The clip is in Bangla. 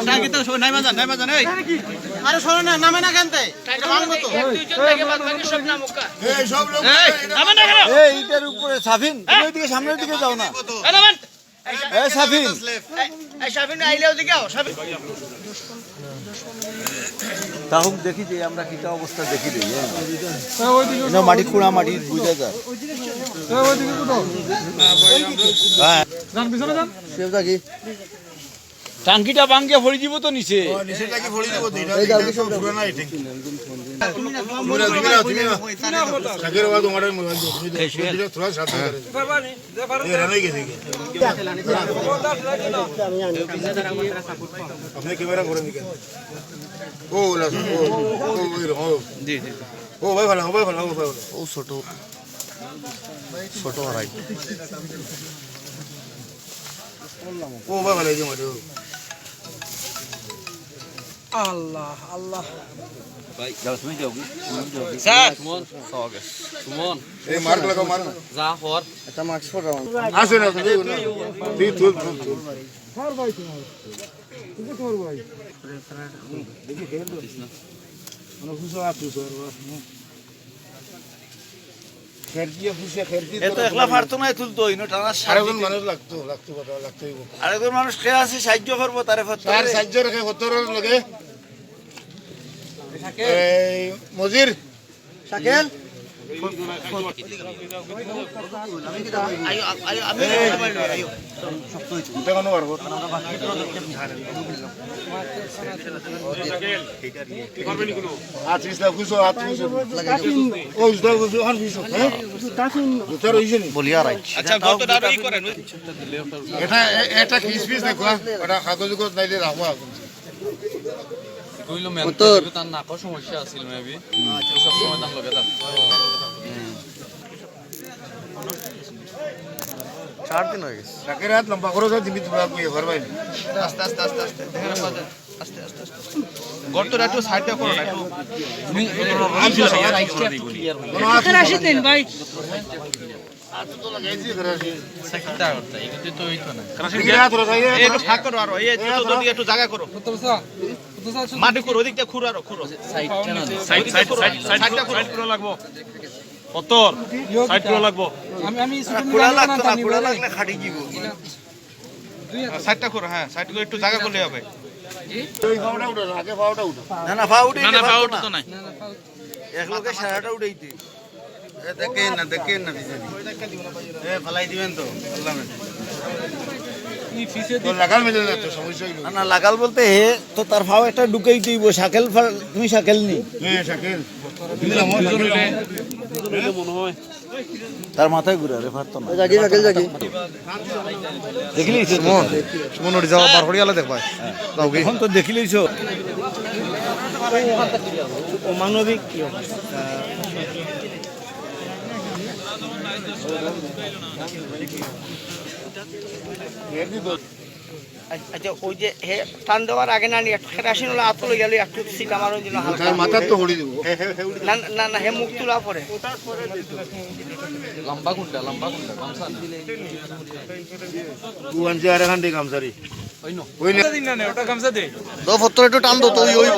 টাঙ্কি তো নাই বাজান এই আরে শোনো না নামে না কেনতে এটা ভাঙবো তো এই সব লোক নামে না কেন এই ইটার উপরে সাফিন তুমি ওইদিকে সামনের দিকে যাও না এই নামেন এই সাফিন এই সাবিন আইলেও দিকে আও সাবিন তাহুক দেখি যে আমরা কিটা অবস্থা দেখি দেই না মাটি কুড়া মাটি বুঝা যায় ওইদিকে কোথাও হ্যাঁ যান পিছনে যান সেটা কি টাঙ্কিটা ভাঙিয়ে ভরি দিব তো নিচে নিচেটা কি ফড়ি দেব এই দাও কি পুরো না এটা তুমি না সাগের বাদ তোমার মোবাইল দিও थोड़ा साथ करे ये रहने के देखिए अपने कैमरा घोड़े निकल ओ ला ओ जी जी ओ भाई भला ओ छोटो हराई ओ भाई भला जो मरो আল্লাহ আল্লাহ ভাই যাও তুমি যাওগি স্যার সুমন এই মার্ক লাগাও মার্ক যা হর এটা মার্কস ফটো আসে না তুই তুই স্যার ভাই তোমার ঠিক আছে তোমার ভাই দেখি খেল তো মানে খুশি আছো স্যার খেরকি খেরকি এত একলা পারতো না তুলতো ইনো টানা আরেকজন মানুষ লাগতো আরেকজন মানুষ কে আছে সাহায্য করব তারে ফটো তার সাহায্য রেখে 17 লগে এই মজির শাকিল দেখানো পারবো আচ্ছা গতটা ই করেন এটা কিস পিস দেখো এটা কাগজ নাইলে রাখবো কইলো মেন তার নাকো সমস্যা আছিল মেবি সব সময় দাম লগে দাম 4 দিন হয়ে গেছে সাকের হাত লম্বা করো তো দিবি তোমরা কই ঘর বাইরে আস্তে গর্তটা একটু সাইডটা করো না একটু আসেন ভাই তো লাগাইছি করাছি সেকটা করতে এটা তো হইতো না কিরা তোরা যাই একটু ফাঁক করো আর এই তো দিকে একটু জায়গা করো মাটি করো ওদিকটা খুঁড়ো আর খুঁড়ো সাইডটা না সাইডটা খুঁড়ো লাগবো কতর সাইড করো লাগবো আমি খোলা লাগতো না খোলা লাগলে খাটি দিব সাইডটা করো হ্যাঁ সাইড করে একটু জায়গা করলে হবে এই ফাউটা উঠো আগে ফাউটা উঠো না ফাউটি না পাউট তো নাই এক লোকে সারাটা উঠাইতে দেখেন না বিজানি ফলাই দিবেন তো বললাম তো লাগাল মেলে না তো সমস্যা হইলো না লাগাল বলতে হে তো তার ফাও একটা ঢুকাই দিব শাকেল তুমি শাকেল নি হ্যাঁ শাকিল তার মাথায় ঘুরে রে পারতো না জাগি শাকেল জাগি দেখিলি সুমন সুমন ওড়ি যাওয়া বার হড়িয়ালা দেখবা যাও গে এখন তো দেখিলিছো মানবিক কি আচ্ছা ওই যে হে টান দেওয়ার আগে না নিয়ে কেরাসিন হলো আতলে গেলে একটু সিট আমার ওই জন্য হালকা মাথার তো হড়ি দিব না না না হে মুখ তোলা পরে লম্বা কুন্ডা গামছা না তুই আনছি আর এখান থেকে গামছারি হইনো ওই দিন না ওটা গামছা দে তো ফটো একটু টান দো তো ওই